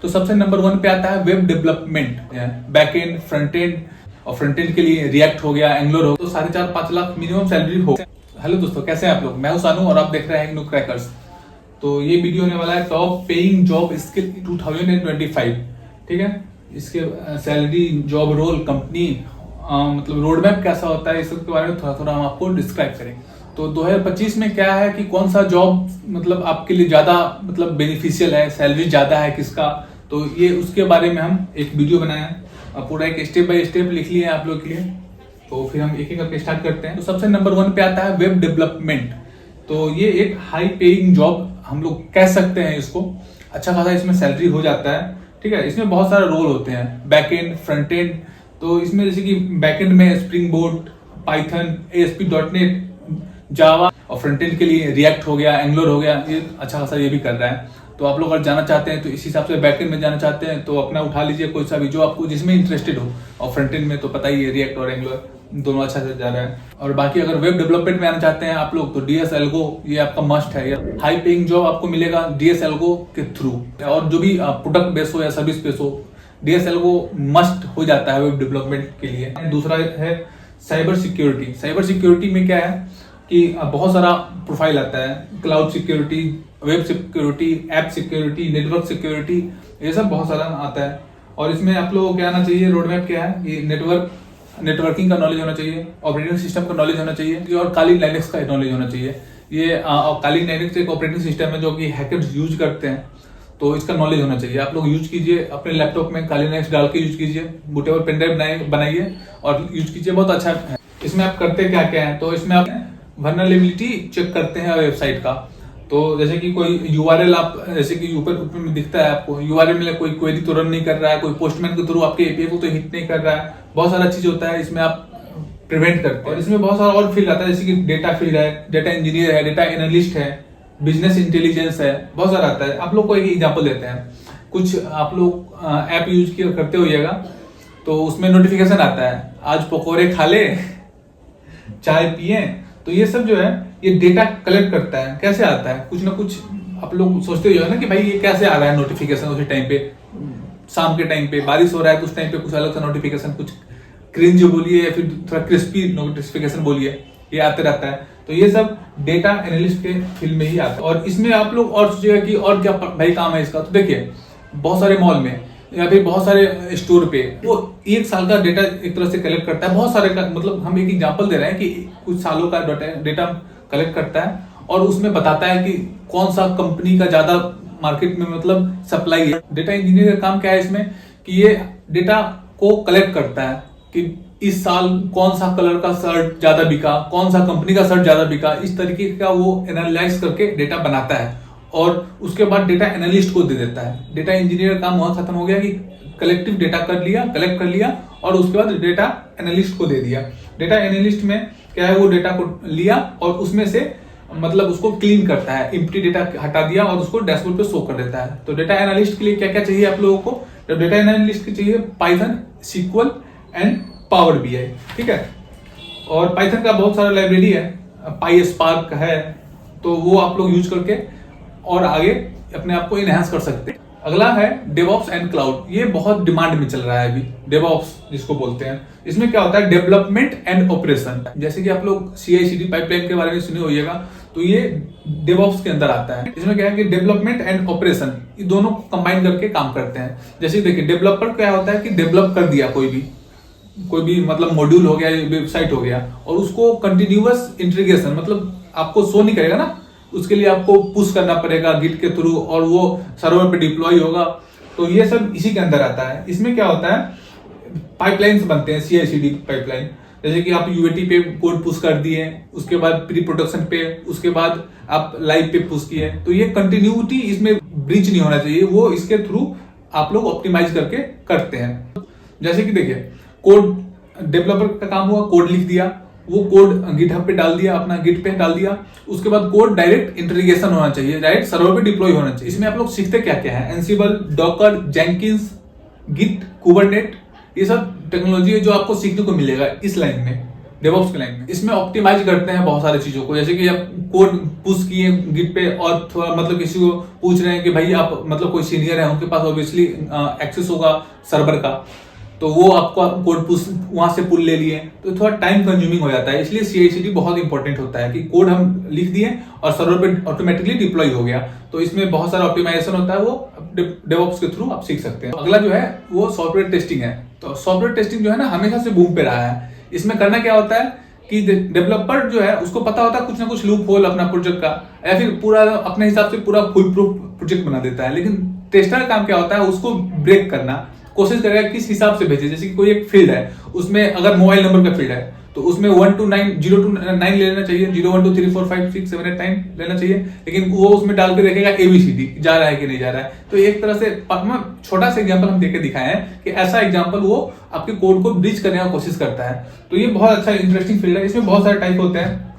तो सबसे नंबर 1 पे आता है web development, back and, front end. और फ्रंट एंड के लिए रिएक्ट हो गया, एंगुलर हो, तो 4.5-5 लाख मिनिमम सैलरी हो। हेलो दोस्तों, कैसे हैं आप लोग? मैं हूं सानू और आप देख रहे हैं न्यू क्रैकर्स। तो ये वीडियो होने वाला है टॉप पेइंग जॉब स्किल 2025, ठीक है। इसके सैलरी, जॉब रोल, कंपनी, मतलब रोड मैप कैसा होता है, इस सब के बारे में थोड़ा थोड़ा हम आपको डिस्क्राइब करेंगे। तो 2025 में क्या है कि कौन सा जॉब मतलब आपके लिए ज्यादा मतलब बेनिफिशियल है, सैलरी ज्यादा है किसका, तो ये उसके बारे में हम एक वीडियो बनाया है। पूरा एक स्टेप बाय स्टेप लिख लिए आप लोग के लिए। तो फिर हम एक एक करके स्टार्ट करते हैं। तो सबसे नंबर 1 पे आता है वेब डेवलपमेंट। तो ये एक हाई पेइंग जॉब हम लोग कह सकते हैं इसको। अच्छा खासा इसमें सैलरी हो जाता है, ठीक है। इसमें बहुत सारे रोल होते हैं, बैक एंड, फ्रंट एंड। तो इसमें जैसे कि बैक एंड में स्प्रिंग बोर्ड, पाइथन, ASP.NET, जावा, और फ्रंट एंड के लिए रिएक्ट हो गया, एंगुलर हो गया, ये अच्छा खासा ये भी कर रहा है। तो आप लोग अगर जाना चाहते हैं तो इस हिसाब से बैक एंड में जाना चाहते हैं तो अपना उठा लीजिए कोई सा भी जो आपको जिसमें इंटरेस्टेड हो। और फ्रंट एंड में तो पता ही है, रिएक्ट और एंगुलर दोनों अच्छा से जा रहा है। और बाकी अगर वेब डेवलपमेंट में आना चाहते हैं आप लोग तो DS Algo ये आपका मस्ट है। ये हाई पेइंग जॉब आपको मिलेगा DS Algo के थ्रू। और जो भी प्रोडक्ट बेस हो या सर्विस बेस हो, DS Algo मस्ट हो जाता है वेब डेवलपमेंट के लिए। दूसरा है साइबर सिक्योरिटी। साइबर सिक्योरिटी में क्या है कि बहुत सारा प्रोफाइल आता है, cloud security, web security, app security, network security, ये सब बहुत सारा आता है। और इसमें आप लोगों को क्या आना चाहिए, रोड मैप क्या है कि नेटवर्किंग का नॉलेज होना चाहिए, ऑपरेटिंग सिस्टम का नॉलेज होना चाहिए, और काली लाइनक्स का नॉलेज होना चाहिए। ये काली लाइनक्स एक ऑपरेटिंग सिस्टम है जो कि हैकर्स यूज करते हैं, तो इसका नॉलेज होना चाहिए। आप लोग यूज कीजिए अपने लैपटॉप में, काली लाइनक्स डाल के यूज कीजिए, बूटेबल पेन ड्राइव बनाइए और यूज कीजिए, बहुत अच्छा है। इसमें आप करते क्या क्या है, तो इसमें आप वल्नरेबिलिटी चेक करते हैं वेबसाइट का। तो जैसे कि कोई URL, आप जैसे कि ऊपर में दिखता है आपको URL में कोई क्वेरी तो रन नहीं कर रहा है, कोई पोस्टमैन के थ्रू आपके API को तो हिट नहीं कर रहा है, बहुत सारा चीज होता है इसमें आप प्रिवेंट करते हैं। और इसमें बहुत सारा और फील्ड आता है, जैसे कि डेटा फील्ड है, डेटा इंजीनियर है, डेटा एनालिस्ट है, बिजनेस इंटेलिजेंस है, बहुत सारा आता है। आप लोग को एक एग्जाम्पल देते हैं। कुछ आप लोग ऐप यूज करते होइएगा तो उसमें नोटिफिकेशन आता है, आज पकौड़े खा ले, चाय पिए। तो ये सब जो है ये डेटा कलेक्ट करता है। कैसे आता है, कुछ ना कुछ आप लोग सोचते हो ना कि भाई ये कैसे आ रहा है नोटिफिकेशन, उसी टाइम पे, शाम के टाइम पे बारिश हो रहा है तो उस टाइम पे कुछ अलग सा नोटिफिकेशन, कुछ क्रिंज बोलिए या फिर थोड़ा क्रिस्पी नोटिफिकेशन बोलिए, ये आते रहता है। तो ये सब डेटा एनालिस्ट के फील्ड में ही आता है। और इसमें आप लोग और सोचिएगा कि और क्या भाई काम है इसका, तो देखिए बहुत सारे मॉल में या फिर बहुत सारे स्टोर पे वो 1 साल का डेटा एक तरह से कलेक्ट करता है। बहुत सारे का मतलब हम एक एग्जांपल दे रहे हैं कि कुछ सालों का डेटा कलेक्ट करता है और उसमें बताता है कि कौन सा कंपनी का ज्यादा मार्केट में मतलब सप्लाई है। डेटा इंजीनियर का काम क्या है इसमें कि ये डेटा को कलेक्ट करता है कि इस साल कौन सा कलर का शर्ट ज्यादा बिका, कौन सा कंपनी का शर्ट ज्यादा बिका, इस तरीके का वो एनालाइज करके डेटा बनाता है और उसके बाद डेटा एनालिस्ट को दे देता है। डेटा इंजीनियर का काम वहां खत्म हो गया कि कलेक्ट कर लिया और उसके बाद डेटा एनालिस्ट को दे दिया। डेटा एनालिस्ट में क्या है, वो डेटा को लिया और उसमें से मतलब उसको क्लीन करता है, एम्प्टी डेटा हटा दिया और उसको डैशबोर्ड पे शो कर देता है। तो डेटा एनालिस्ट के लिए क्या क्या चाहिए आप लोगों को, तो डेटा एनालिस्ट के चाहिए Python, SQL and power BI, ठीक है। और पाइथन का बहुत सारा लाइब्रेरी है, PySpark है, तो वो आप लोग यूज करके और आगे अपने आप को इनहेंस कर सकते हैं। अगला है डेवऑप्स एंड क्लाउड। ये बहुत डिमांड में चल रहा है अभी, डेवऑप्स जिसको बोलते हैं। इसमें क्या होता है, डेवलपमेंट एंड ऑपरेशन। जैसे कि आप लोग CI/CD पाइपलाइन के बारे में सुने होइएगा, तो ये डेवऑप्स के अंदर आता है। इसमें क्या है कि डेवलपमेंट एंड ऑपरेशन ये दोनों कंबाइन करके काम करते हैं। जैसे देखिए डेवलपर क्या होता है कि डेवलप कर दिया कोई भी मतलब मॉड्यूल हो गया, वेबसाइट हो गया, और उसको कंटिन्यूअस इंटीग्रेशन मतलब आपको शो नहीं करेगा ना, उसके लिए आपको पुश करना पड़ेगा गिट के थ्रू और वो सर्वर पे डिप्लॉय होगा। तो ये सब इसी के अंदर आता है। इसमें क्या होता है, पाइपलाइंस बनते हैं, CI/CD पाइपलाइन। जैसे कि आप UAT पे कोड पुश कर दिए, उसके बाद प्री प्रोडक्शन पे, उसके बाद आप लाइव पे पुश किए, तो ये कंटिन्यूटी इसमें ब्रीच नहीं होना चाहिए, वो इसके थ्रू आप लोग ऑप्टिमाइज करके करते हैं। जैसे कि देखिए कोड डेवलपर का काम हुआ, कोड लिख दिया, वो कोड गिटहब पे डाल दिया, अपना गिट पे डाल दिया, उसके बाद कोड डायरेक्ट इंटीग्रेशन होना चाहिए, डायरेक्ट सर्वर पे डिप्लॉय होना चाहिए। इसमें आप लोग सीखते क्या क्या है, एंसिबल, डॉकर, जेंकिंस, गिट, कुबरनेट, ये सब टेक्नोलॉजी है जो आपको सीखने को मिलेगा इस लाइन में। डेवऑप्स की लाइन में। इसमें ऑप्टिमाइज करते हैं बहुत सारी चीजों को, जैसे कि आप कोड पुश किए गिट पे और थोड़ा मतलब किसी को पूछ रहे हैं कि भाई आप मतलब कोई सीनियर है, उनके पास ऑब्वियसली एक्सेस होगा सर्वर का, तो वो आपको कोड पुश वहां से पुल ले लिए, तो थोड़ा टाइम कंज्यूमिंग हो जाता है। इसलिए CI/CD बहुत इंपॉर्टेंट होता है कि कोड हम लिख दिए और सर्वर पे ऑटोमेटिकली डिप्लॉय हो गया। तो इसमें बहुत सारा ऑप्टिमाइजेशन होता है, वो डेवऑप्स के थ्रू आप सीख सकते हैं। अगला जो है वो सॉफ्टवेयर टेस्टिंग है। तो सॉफ्टवेयर टेस्टिंग जो है ना हमेशा से बूम पे रहा है। इसमें करना क्या होता है कि डेवलपर जो है उसको पता होता है कुछ ना कुछ लूप होल अपना प्रोजेक्ट का, या फिर पूरा अपने हिसाब से पूरा फुल प्रूफ प्रोजेक्ट बना देता है। लेकिन टेस्टर का काम क्या होता है, उसको ब्रेक करना, कोशिश करेगा किस हिसाब से भेजे। जैसे कि कोई एक फील्ड है, उसमें अगर मोबाइल नंबर का फील्ड है तो उसमें 1 to 9 0 to 9 ले लेना चाहिए, 0 1 2 3 4 5 6 7 8 9 लेना चाहिए। लेकिन वो उसमें डाल के देखेगा ABCD जा रहा है कि नहीं जा रहा है। तो एक तरह से छोटा सा एग्जांपल हम देके दिखाए हैं कि ऐसा एग्जांपल वो आपके कोड को ब्रीच करने की कोशिश करता है। तो ये बहुत अच्छा इंटरेस्टिंग फील्ड है। इसमें बहुत सारे टाइप होते हैं,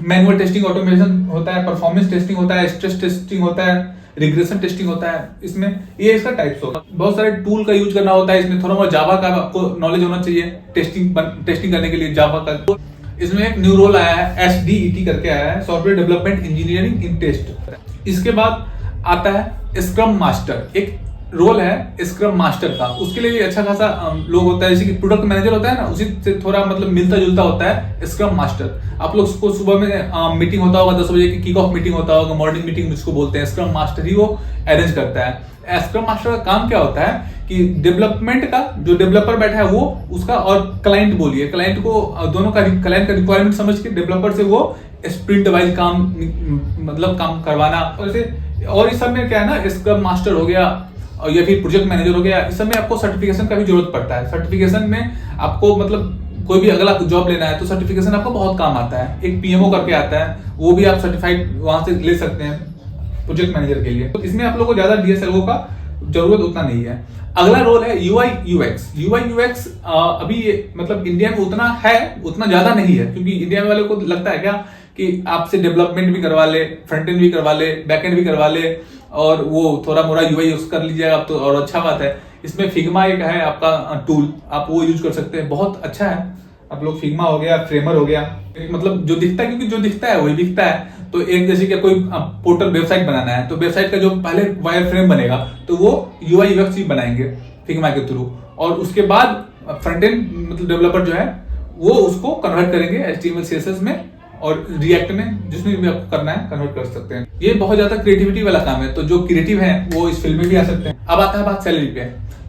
मैनुअल टेस्टिंग, ऑटोमेशन होता है, परफॉर्मेंस टेस्टिंग होता है, स्ट्रेस टेस्टिंग होता है, रिग्रेशन टेस्टिंग होता है। इसमें ये इसका टाइप्स होगा। बहुत सारे टूल का यूज करना होता है। इसमें थोड़ा बहुत जावा का आपको नॉलेज होना चाहिए टेस्टिंग करने के लिए जावा का। इसमें एक न्यू रोल आया है, SDET करके आया है, software development engineering in test. इसके बाद आता है स्क्रम मास्टर, एक रोल है स्क्रम मास्टर का। उसके लिए भी अच्छा खासा लोग होता है, जैसे कि प्रोडक्ट मैनेजर होता है ना, उसी से थोड़ा मतलब मिलता जुलता होता है स्क्रम मास्टर। आप लोग को सुबह में मीटिंग होता होगा, 10 बजे की किक ऑफ मीटिंग होता होगा, मॉर्निंग मीटिंग जिसको बोलते हैं, स्क्रम मास्टर ही वो अरेंज करता है। स्क्रम मास्टर का काम क्या होता है कि डेवलपमेंट का जो डेवलपर बैठा है वो उसका, और क्लाइंट बोलिए, क्लाइंट को दोनों का क्लाइंट का रिक्वायरमेंट समझ के डेवलपर से वो स्प्रिंट वाइज काम मतलब काम करवाना। और इस सब में क्या है ना, स्क्रम मास्टर हो गया और या फिर प्रोजेक्ट मैनेजर हो गया, इस समय आपको सर्टिफिकेशन का भी जरूरत पड़ता है। सर्टिफिकेशन में आपको मतलब कोई भी अगला जॉब लेना है तो सर्टिफिकेशन आपको बहुत काम आता है। एक PMO करके आता है, वो भी आप सर्टिफाइड वहां से ले सकते हैं प्रोजेक्ट मैनेजर के लिए। तो इसमें आप लोगों को ज्यादा DSLO का जरूरत उतना नहीं है। अगला रोल है UI UX। अभी मतलब इंडिया में उतना ज्यादा नहीं है, क्योंकि इंडिया वाले को लगता है क्या कि आपसे डेवलपमेंट भी करवा ले, फ्रंट एंड भी करवा ले, बैक एंड भी करवा ले, और वो थोड़ा मोड़ा UI यूज कर लीजिएगा आप तो और अच्छा बात है। इसमें फिग्मा एक है आपका टूल, आप वो यूज कर सकते हैं, बहुत अच्छा है। आप लोग फिग्मा हो गया, फ्रेमर हो गया, मतलब जो दिखता है, क्योंकि जो दिखता है वही दिखता है। तो एक जैसे कि कोई पोर्टल वेबसाइट बनाना है तो वेबसाइट का जो पहले वायर फ्रेम बनेगा तो वो UI UX ही बनाएंगे फिग्मा के थ्रू, और उसके बाद फ्रंट एंड मतलब डेवलपर जो है वो उसको कन्वर्ट करेंगे HTML CSS में और रिएक्ट में, जिसमें भी आपको करना है कन्वर्ट कर सकते हैं। ये बहुत ज्यादा क्रिएटिविटी वाला काम है, तो जो क्रिएटिव है वो इस फील्ड में भी आ सकते हैं। अब आता है बात सैलरी पे।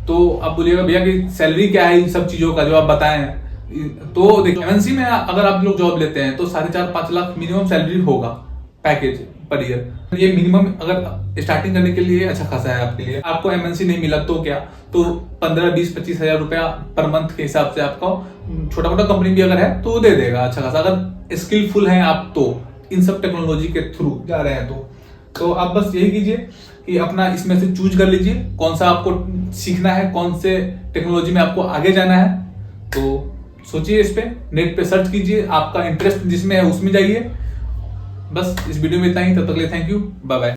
तो आप बोलिएगा भैया कि सैलरी क्या है इन सब चीजों का जो आप बताए हैं। तो देखिए MNC में अगर आप लोग जॉब लेते हैं तो 4.5-5 लाख मिनिमम सैलरी होगा पैकेज पर ईयर। ये मिनिमम अगर स्टार्टिंग करने के लिए अच्छा खासा है आपके लिए। आपको MNC नहीं मिला तो क्या, तो 15-20-25 हजार रुपया पर मंथ के हिसाब से आपको छोटा मोटा कंपनी भी अगर है तो वो दे देगा अच्छा खासा, अगर स्किलफुल हैं आप तो इन सब टेक्नोलॉजी के थ्रू जा रहे हैं तो आप बस यही कीजिए कि अपना इसमें से चूज कर लीजिए कौन सा आपको सीखना है, कौन से टेक्नोलॉजी में आपको आगे जाना है। तो सोचिए, इस पे नेट पे सर्च कीजिए, आपका इंटरेस्ट जिसमें है उसमें जाइए। बस इस वीडियो में इतना ही, तब तक के लिए थैंक यू, बाय बाय।